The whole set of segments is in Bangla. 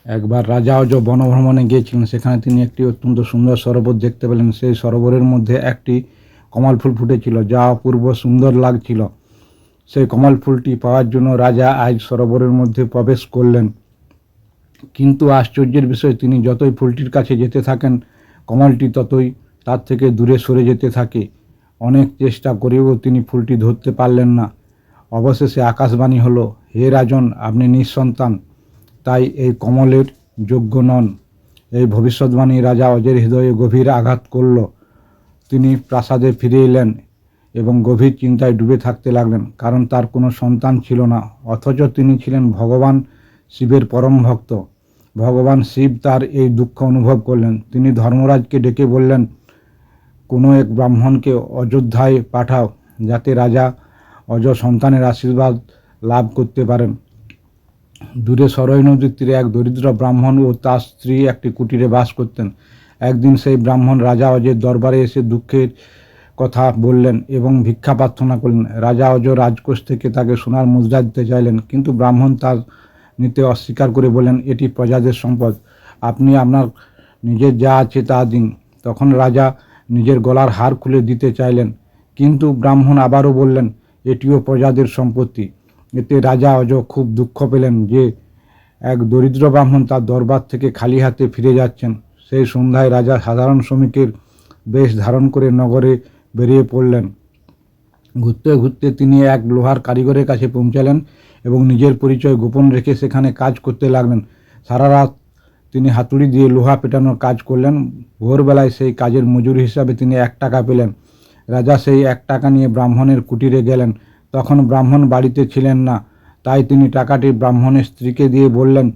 একবার রাজা অজ বনভ্রমণে গিয়েছিলেন। সেখানে তিনি একটি অত্যন্ত সুন্দর সরোবর দেখতে পেলেন। সেই সরোবরের মধ্যে একটি কমল ফুল ফুটেছিল, যা অপূর্ব সুন্দর লাগছিল। সেই কমল ফুলটি পাওয়ার জন্য রাজা আজ সরোবরের মধ্যে প্রবেশ করলেন। কিন্তু আশ্চর্যের বিষয়, তিনি যতই ফুলটির কাছে যেতে থাকেন, কমলটি ততই তার থেকে দূরে সরে যেতে থাকে। অনেক চেষ্টা করেও তিনি ফুলটি ধরতে পারলেন না। অবশেষে আকাশবাণী হলো, হে রাজন, আপনি নিঃসন্তান, তাই এই কমলের যোগ্য নন। এই ভবিষ্যৎবাণী রাজা অজের হৃদয়ে গভীর আঘাত করল। তিনি প্রাসাদে ফিরে এলেন এবং গভীর চিন্তায় ডুবে থাকতে লাগলেন, কারণ তার কোনো সন্তান ছিল না। অথচ তিনি ছিলেন ভগবান শিবের পরম ভক্ত। ভগবান শিব তার এই দুঃখ অনুভব করলেন। তিনি ধর্মরাজকে ডেকে বললেন, কোনো এক ব্রাহ্মণকে অযোধ্যায় পাঠাও, যাতে রাজা অজ সন্তানের আশীর্বাদ লাভ করতে পারেন। দূরে সরয়ী নদীর তীরে এক দরিদ্র ব্রাহ্মণ ও তার স্ত্রী একটি কুটিরে বাস করতেন। একদিন সেই ব্রাহ্মণ রাজা অজের দরবারে এসে দুঃখের কথা বললেন এবং ভিক্ষা প্রার্থনা করলেন। রাজা অজ রাজকোষ থেকে তাকে সোনার মুদ্রা দিতে চাইলেন, কিন্তু ব্রাহ্মণ তার নিতে অস্বীকার করে বললেন, এটি প্রজাদের সম্পদ, আপনি আপনার নিজের যা আছে তা দিন। তখন রাজা নিজের গলার হার খুলে দিতে চাইলেন, কিন্তু ব্রাহ্মণ আবারও বললেন, এটিও প্রজাদের সম্পত্তি। এতে রাজা অজ খুব দুঃখ পেলেন যে এক দরিদ্র ব্রাহ্মণ তার দরবার থেকে খালি হাতে ফিরে যাচ্ছেন। সেই সন্ধ্যায় রাজা সাধারণ শ্রমিকের বেশ ধারণ করে নগরে বেরিয়ে পড়লেন। ঘুরতে ঘুরতে তিনি এক লোহার কারিগরের কাছে পৌঁছালেন এবং নিজের পরিচয় গোপন রেখে সেখানে কাজ করতে লাগলেন। সারা রাত তিনি হাতুড়ি দিয়ে লোহা পেটানোর কাজ করলেন। ভোরবেলায় সেই কাজের মজুরি হিসাবে তিনি 1 টাকা পেলেন। রাজা সেই 1 টাকা নিয়ে ব্রাহ্মণের কুটিরে গেলেন। তখন ব্রাহ্মণ বাড়িতে ছিলেন না, তাই তিনি টাকাটি ব্রাহ্মণের স্ত্রীকে দিয়ে বললেন,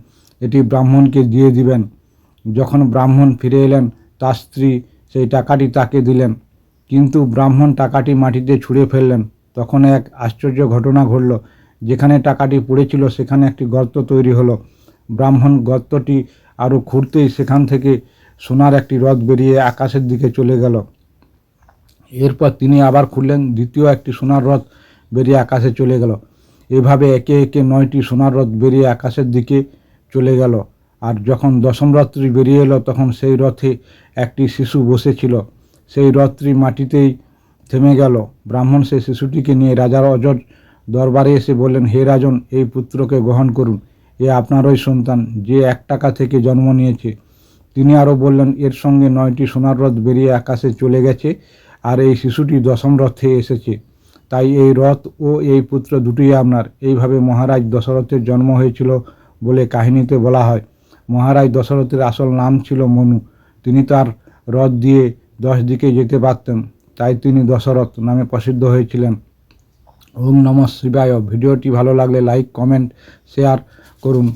এটি ব্রাহ্মণকে দিয়ে দিবেন। যখন ব্রাহ্মণ ফিরে এলেন, তার স্ত্রী সেই টাকাটি তাকে দিলেন, কিন্তু ব্রাহ্মণ টাকাটি মাটিতে ছুঁড়ে ফেললেন। তখন এক আশ্চর্য ঘটনা ঘটল। যেখানে টাকাটি পড়েছিল সেখানে একটি গর্ত তৈরি হলো। ব্রাহ্মণ গর্তটি আরও খুঁড়তেই সেখান থেকে সোনার একটি রথ বেরিয়ে আকাশের দিকে চলে গেল। এরপর তিনি আবার খুললেন, দ্বিতীয় একটি সোনার রথ বেরিয়ে আকাশে চলে গেল। এভাবে একে একে 9টি সোনার রথ বেরিয়ে আকাশের দিকে চলে গেল। আর যখন দশম রথটি বেরিয়ে এলো, তখন সেই রথে একটি শিশু বসেছিল। সেই রথটি মাটিতেই থেমে গেল। ব্রাহ্মণ সেই শিশুটিকে নিয়ে রাজার অজর দরবারে এসে বললেন, হে রাজন, এই পুত্রকে গ্রহণ করুন, এ আপনারই সন্তান, যে 1 টাকা থেকে জন্ম নিয়েছে। তিনি আরও বললেন, এর সঙ্গে 9টি সোনার রথ বেরিয়ে আকাশে চলে গেছে, আর এই শিশুটি দশম রথে এসেছে, তাই এই রথ ও এই পুত্র দুটোই আপনার। এইভাবে মহারাজ দশরথের জন্ম হয়েছিল বলে কাহিনীতে বলা হয়। মহারাজ দশরথের আসল নাম ছিল মনু। তিনি তার রথ দিয়ে 10 দিকে যেতে পারতেন, তাই তিনি দশরথ নামে প্রসিদ্ধ হয়েছিলেন। ওম নমঃ শিবায়। ভিডিওটি ভালো লাগলে লাইক, কমেন্ট, শেয়ার করুন।